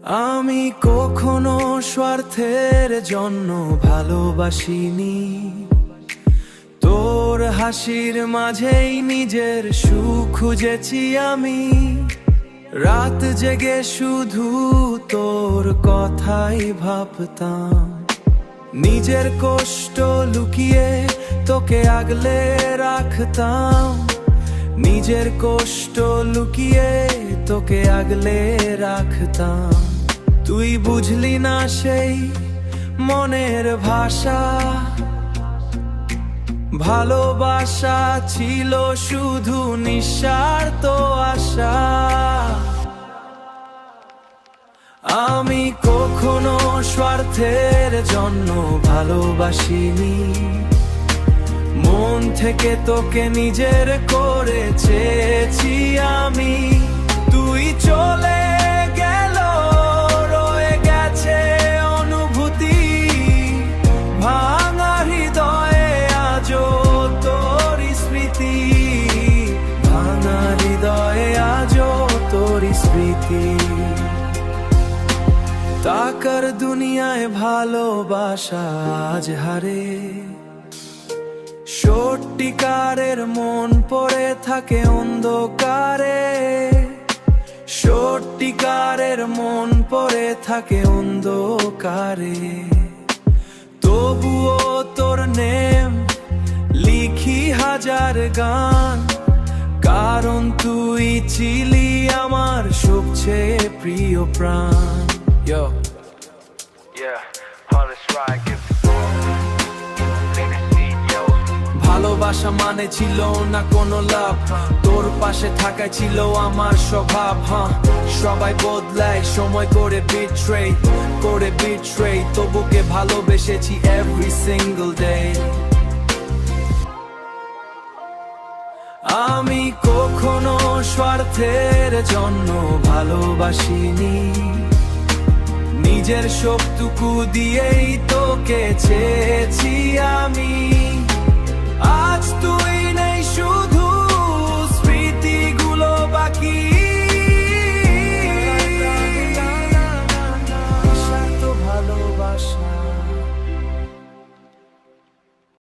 আমি কখনো স্বার্থের জন্য ভালোবাসিনি, তোর হাসির মাঝেই নিজের সুখ খুঁজেছি আমি। রাত জেগে শুধু তোর কথাই ভাবতাম, নিজের কষ্ট লুকিয়ে তোকে আগলে রাখতাম। নিজের কষ্ট লুকিয়ে তোকে আগলে রাখতাম। তুই বুঝলি না সেই মনের ভাষা, ভালোবাসা ছিল শুধু নিঃস্বার্থ আশা। আমি কখনো স্বার্থের জন্য ভালোবাসিনি, মন থেকে তোকে নিজের করে চেয়েছি আমি। তুই চলে গেল রয়ে গেছে অনুভূতি, ভাঙা হৃদয়ে আজও তোর স্মৃতি। ভাঙা হৃদয়ে আজও তোর স্মৃতি। টাকার দুনিয়ায় ভালোবাসা আজ হারে, সত্যিকারের মন পড়ে থাকে অন্ধকারে। সত্যিকারের মন পড়ে থাকে অন্ধকারে। তবুও তোর নেম লিখি হাজার গান, কারণ তুই ছিলি আমার সবচেয়ে প্রিয় প্রাণ। Yo. Yeah, Hollis Ride, give the song. ভালোবাসা মানে ছিল না কোনো লাভ, তোর পাশে থাকাই ছিল আমার স্বভাব। সবাই বদলায় সময় করে বিট্রে, তবুকে ভালোবেসেছি every single day। আমি কখনো স্বার্থের জন্য ভালোবাসিনি, নিজের সবটুকু দিয়েই তোকে চেয়েছি আমি। আজ তুই নেই শুধু